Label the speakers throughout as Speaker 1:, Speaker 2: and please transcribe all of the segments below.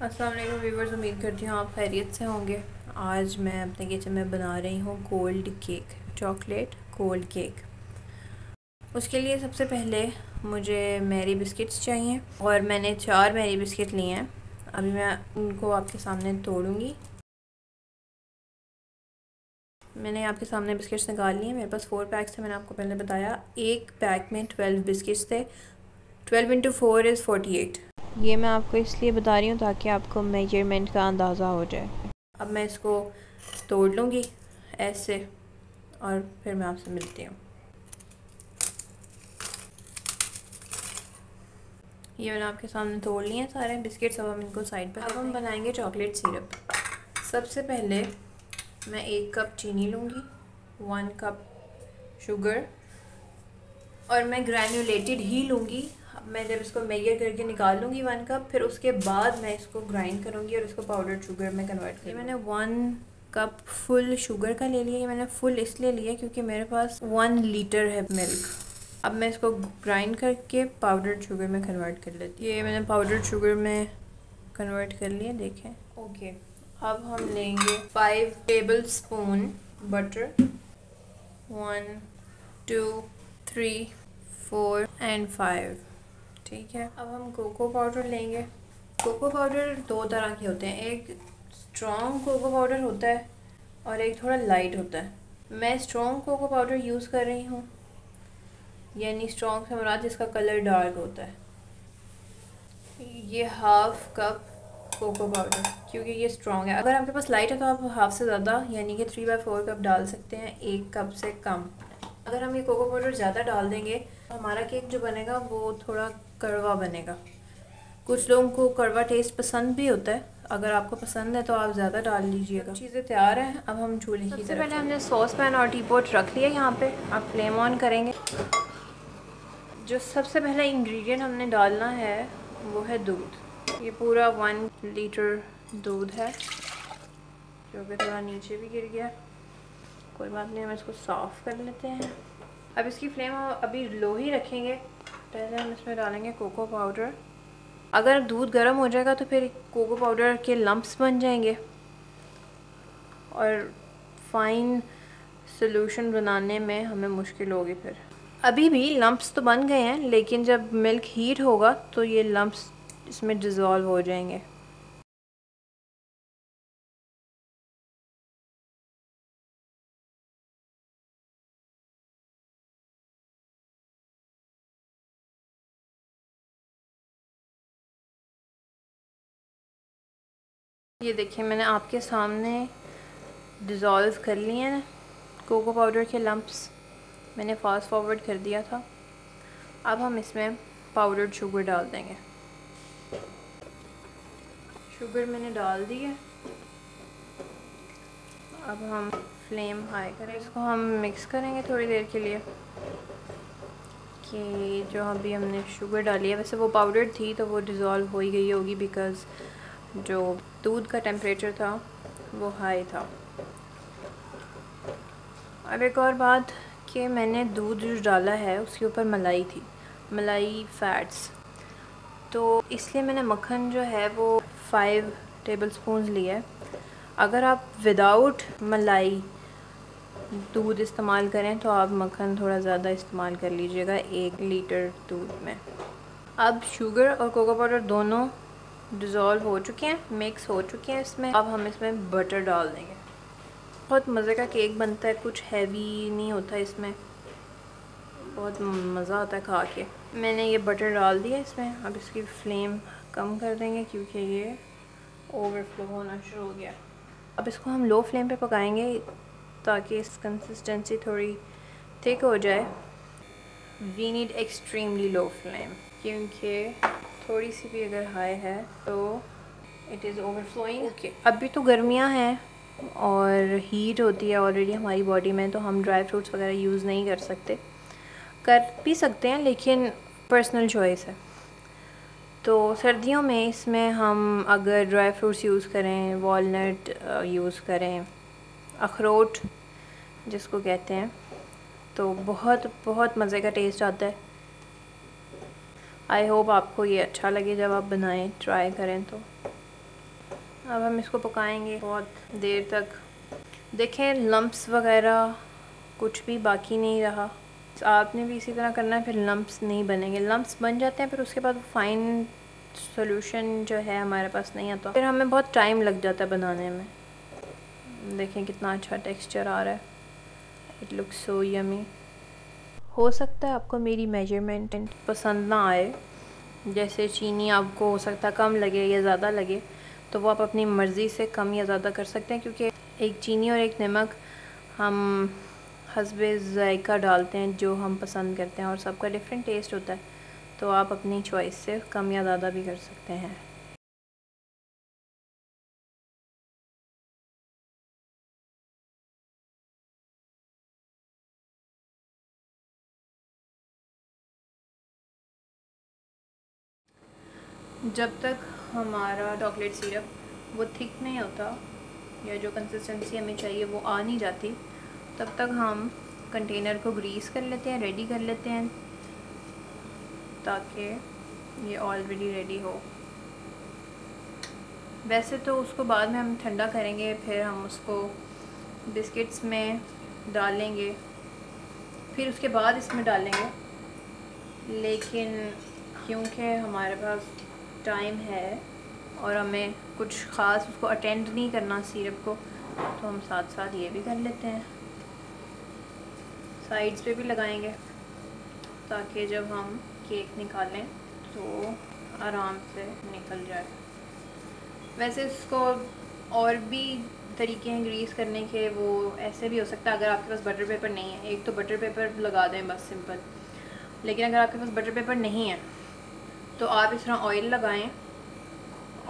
Speaker 1: अस्सलाम वालेकुम व्यूवर्स, उम्मीद करती हूँ आप खैरियत से होंगे। आज मैं अपने किचन में बना रही हूँ cold cake, chocolate cold cake. उसके लिए सबसे पहले मुझे मैरी बिस्किट्स चाहिए और मैंने 4 मैरी बिस्किट लिए हैं। अभी मैं उनको आपके सामने तोड़ूंगी। मैंने आपके सामने बिस्किट्स निकाल लिए हैं। मेरे पास 4 पैक्स थे, मैंने आपको पहले बताया। एक पैक में 12 बिस्किट्स थे। 12 × 4 = 48। ये मैं आपको इसलिए बता रही हूँ ताकि आपको मेजरमेंट का अंदाज़ा हो जाए। अब मैं इसको तोड़ लूँगी ऐसे और फिर मैं आपसे मिलती हूँ। ये मैंने आपके सामने तोड़ लिए हैं सारे बिस्किट्स। अब हम इनको साइड पर। अब हम बनाएंगे चॉकलेट सिरप। सबसे पहले मैं 1 कप चीनी लूँगी, 1 कप शुगर, और मैं ग्रैन्युलेटेड ही लूँगी। मैं जब इसको मेजर करके निकाल लूँगी 1 कप, फिर उसके बाद मैं इसको ग्राइंड करूँगी और इसको पाउडर शुगर में कन्वर्ट करूँगी। मैंने 1 कप फुल शुगर का ले लिया। ये मैंने फुल इसलिए लिया क्योंकि मेरे पास 1 लीटर है मिल्क। अब मैं इसको ग्राइंड करके पाउडर शुगर में कन्वर्ट कर लेती हूँ। ये मैंने पाउडर शुगर में कन्वर्ट कर लिया, देखें। ओके, अब हम लेंगे 5 टेबल स्पून बटर। 1 2 3 4 एंड 5। ठीक है, अब हम कोको पाउडर लेंगे। कोको पाउडर 2 तरह के होते हैं, एक स्ट्रॉन्ग कोको पाउडर होता है और एक थोड़ा लाइट होता है। मैं स्ट्रॉन्ग कोको पाउडर यूज़ कर रही हूँ, यानी स्ट्रॉन्ग से मुराद जिसका कलर डार्क होता है। ये 1/2 कप कोको पाउडर, क्योंकि ये स्ट्रॉन्ग है। अगर आपके पास लाइट है तो आप हाफ से ज़्यादा यानी कि 3/4 कप डाल सकते हैं, 1 कप से कम। अगर हम ये कोको पाउडर ज़्यादा डाल देंगे तो हमारा केक जो बनेगा वो थोड़ा कड़वा बनेगा। कुछ लोगों को कड़वा टेस्ट पसंद भी होता है। अगर आपको पसंद है तो आप ज़्यादा डाल लीजिएगा। चीज़ें तैयार हैं, अब हम चूल्हे की सबसे पहले हमने सॉस पैन और टी पॉट रख लिया यहाँ पे। आप फ्लेम ऑन करेंगे। जो सबसे पहला इंग्रेडिएंट हमने डालना है वो है दूध। ये पूरा 1 लीटर दूध है, जो कि थोड़ा नीचे भी गिर गया। कोई बात नहीं, हम इसको साफ़ कर लेते हैं। अब इसकी फ्लेम अभी लो ही रखेंगे। पहले हम इसमें डालेंगे कोको पाउडर। अगर दूध गर्म हो जाएगा तो फिर कोको पाउडर के लम्प्स बन जाएंगे और फाइन सॉल्यूशन बनाने में हमें मुश्किल होगी। फिर अभी भी लम्प्स तो बन गए हैं, लेकिन जब मिल्क हीट होगा तो ये लम्प्स इसमें डिज़ोल्व हो जाएंगे। ये देखिए, मैंने आपके सामने डिज़ोल्व कर लिए हैं कोको पाउडर के लम्प्स। मैंने फास्ट फॉरवर्ड कर दिया था। अब हम इसमें पाउडर्ड शुगर डाल देंगे। शुगर मैंने डाल दी है। अब हम फ्लेम हाई करें, इसको हम मिक्स करेंगे थोड़ी देर के लिए कि जो अभी हमने शुगर डाली है, वैसे वो पाउडर थी तो वो डिज़ोल्व हो ही गई होगी, बिकॉज़ जो दूध का टेम्परेचर था वो हाई था। अब एक और बात कि मैंने दूध जो डाला है उसके ऊपर मलाई थी, मलाई फ़ैट्स, तो इसलिए मैंने मक्खन जो है वो 5 टेबल स्पून लिया है। अगर आप विदाउट मलाई दूध इस्तेमाल करें तो आप मक्खन थोड़ा ज़्यादा इस्तेमाल कर लीजिएगा 1 लीटर दूध में। अब शुगर और कोको पाउडर दोनों डिज़ोल्व हो चुके हैं, मिक्स हो चुके हैं इसमें। अब हम इसमें बटर डाल देंगे। बहुत मज़े का केक बनता है, कुछ हैवी नहीं होता इसमें, बहुत मज़ा आता है खा के। मैंने ये बटर डाल दिया इसमें। अब इसकी फ्लेम कम कर देंगे क्योंकि ये ओवरफ्लो होना शुरू हो गया। अब इसको हम लो फ्लेम पे पकाएंगे ताकि इस कंसिस्टेंसी थोड़ी थिक हो जाए। We need extremely low flame, क्योंकि थोड़ी सी भी अगर हाई है तो इट इज़ ओवरफ्लोइंग। ओके, अभी तो गर्मियाँ हैं और हीट होती है ऑलरेडी हमारी बॉडी में, तो हम ड्राई फ्रूट्स वगैरह यूज़ नहीं कर सकते। कर भी सकते हैं लेकिन पर्सनल चॉइस है। तो सर्दियों में इसमें हम अगर ड्राई फ्रूट्स यूज़ करें, वॉलनट यूज़ करें, अखरोट जिसको कहते हैं, तो बहुत बहुत मज़े का टेस्ट आता है। आई होप आपको ये अच्छा लगे जब आप बनाएं, ट्राई करें तो। अब हम इसको पकाएंगे बहुत देर तक। देखें लम्प्स वगैरह कुछ भी बाकी नहीं रहा। आपने भी इसी तरह करना है, फिर लम्प्स नहीं बनेंगे। लम्प्स बन जाते हैं फिर उसके बाद फाइन सॉल्यूशन जो है हमारे पास नहीं आता, फिर हमें बहुत टाइम लग जाता है बनाने में। देखें कितना अच्छा टेक्सचर आ रहा है, इट लुक्स सो यमी। हो सकता है आपको मेरी मेजरमेंट पसंद ना आए, जैसे चीनी आपको हो सकता है कम लगे या ज़्यादा लगे, तो वो आप अपनी मर्ज़ी से कम या ज़्यादा कर सकते हैं, क्योंकि एक चीनी और एक नमक हम हस्बे ज़ायका डालते हैं जो हम पसंद करते हैं, और सबका डिफरेंट टेस्ट होता है, तो आप अपनी चॉइस से कम या ज़्यादा भी कर सकते हैं। जब तक हमारा चॉकलेट सिरप वो थिक नहीं होता या जो कंसिस्टेंसी हमें चाहिए वो आ नहीं जाती, तब तक हम कंटेनर को ग्रीस कर लेते हैं, रेडी कर लेते हैं, ताकि ये ऑलरेडी रेडी हो। वैसे तो उसको बाद में हम ठंडा करेंगे, फिर हम उसको बिस्किट्स में डालेंगे, फिर उसके बाद इसमें डालेंगे, लेकिन क्योंकि हमारे पास टाइम है और हमें कुछ ख़ास उसको अटेंड नहीं करना सिरप को, तो हम साथ साथ ये भी कर लेते हैं। साइड्स पे भी लगाएंगे ताकि जब हम केक निकालें तो आराम से निकल जाए। वैसे इसको और भी तरीके हैं ग्रीस करने के, वो ऐसे भी हो सकता है। अगर आपके पास बटर पेपर नहीं है, एक तो बटर पेपर लगा दें बस सिंपल, लेकिन अगर आपके पास बटर पेपर नहीं है तो आप इस तरह ऑयल लगाएं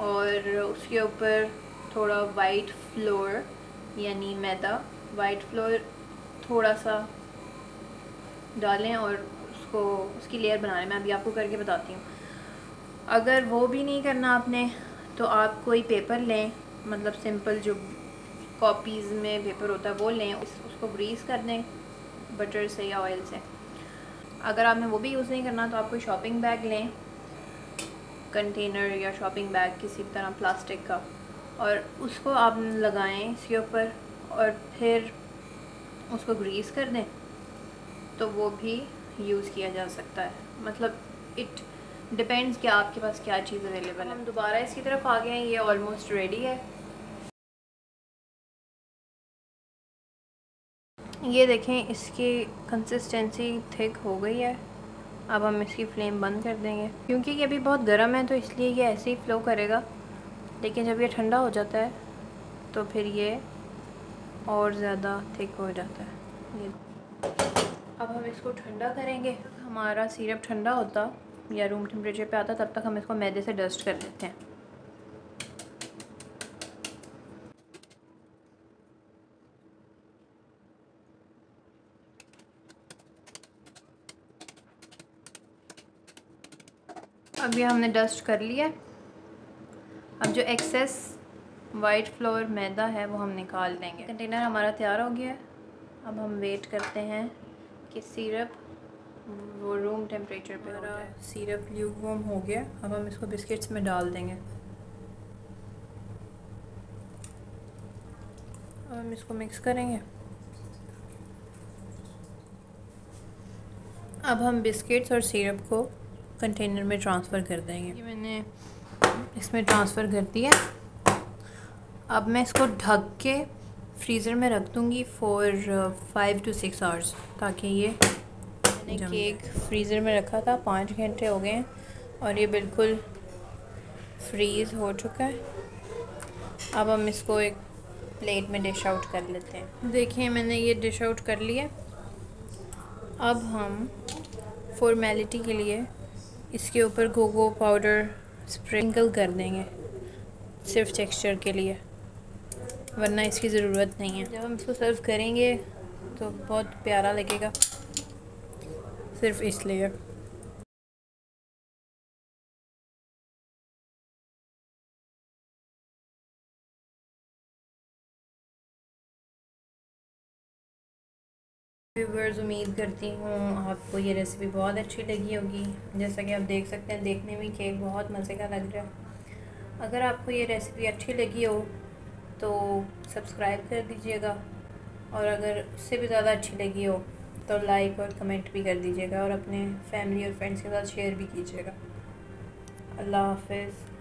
Speaker 1: और उसके ऊपर थोड़ा वाइट फ्लोर यानी मैदा, वाइट फ्लोर थोड़ा सा डालें और उसको उसकी लेयर बना लें। मैं अभी आपको करके बताती हूँ। अगर वो भी नहीं करना आपने, तो आप कोई पेपर लें, मतलब सिंपल जो कॉपीज़ में पेपर होता है वो लें, उसको ग्रीस कर दें बटर से या ऑयल से। अगर आपने वो भी यूज़ नहीं करना तो आप कोई शॉपिंग बैग लें, कंटेनर या शॉपिंग बैग किसी तरह प्लास्टिक का, और उसको आप लगाएं इसके ऊपर और फिर उसको ग्रीस कर दें, तो वो भी यूज़ किया जा सकता है। मतलब इट डिपेंड्स कि आपके पास क्या चीज़ अवेलेबल है। हम दोबारा इसकी तरफ आ गए हैं, ये ऑलमोस्ट रेडी है। ये देखें इसकी कंसिस्टेंसी थिक हो गई है। अब हम इसकी फ्लेम बंद कर देंगे, क्योंकि ये अभी बहुत गर्म है तो इसलिए ये ऐसे ही फ्लो करेगा, लेकिन जब ये ठंडा हो जाता है तो फिर ये और ज़्यादा थिक हो जाता है। ये अब हम इसको ठंडा करेंगे। हमारा सिरप ठंडा होता या रूम टेम्परेचर पे आता, तब तक हम इसको मैदे से डस्ट कर लेते हैं। अब ये हमने डस्ट कर लिया। अब जो एक्सेस वाइट फ्लोर मैदा है वो हम निकाल देंगे। कंटेनर हमारा तैयार हो गया है। अब हम वेट करते हैं कि सिरप वो रूम टेम्परेचर पे हो जाए। सिरप ल्यूकवार्म हो गया। अब हम इसको बिस्किट्स में डाल देंगे। अब हम इसको मिक्स करेंगे। अब हम बिस्किट्स और सिरप को कंटेनर में ट्रांसफ़र कर देंगे। ये मैंने इसमें ट्रांसफ़र कर दिया। अब मैं इसको ढक के फ्रीज़र में रख दूँगी फॉर 5 to 6 आवर्स, ताकि ये मैंने केक फ्रीज़र में रखा था 5 घंटे हो गए हैं और ये बिल्कुल फ्रीज़ हो चुका है। अब हम इसको एक प्लेट में डिश आउट कर लेते हैं। देखिए मैंने ये डिश आउट कर लिया। अब हम फॉर्मेलिटी के लिए इसके ऊपर कोको पाउडर स्प्रिंकल कर देंगे, सिर्फ टेक्सचर के लिए, वरना इसकी ज़रूरत नहीं है। जब हम इसको सर्व करेंगे तो बहुत प्यारा लगेगा, सिर्फ इसलिए। व्यूअर्स, उम्मीद करती हूँ आपको ये रेसिपी बहुत अच्छी लगी होगी। जैसा कि आप देख सकते हैं, देखने में केक बहुत मज़े का लग रहा है। अगर आपको ये रेसिपी अच्छी लगी हो तो सब्सक्राइब कर दीजिएगा, और अगर उससे भी ज़्यादा अच्छी लगी हो तो लाइक और कमेंट भी कर दीजिएगा, और अपने फैमिली और फ्रेंड्स के साथ शेयर भी कीजिएगा। अल्लाह हाफ़िज़।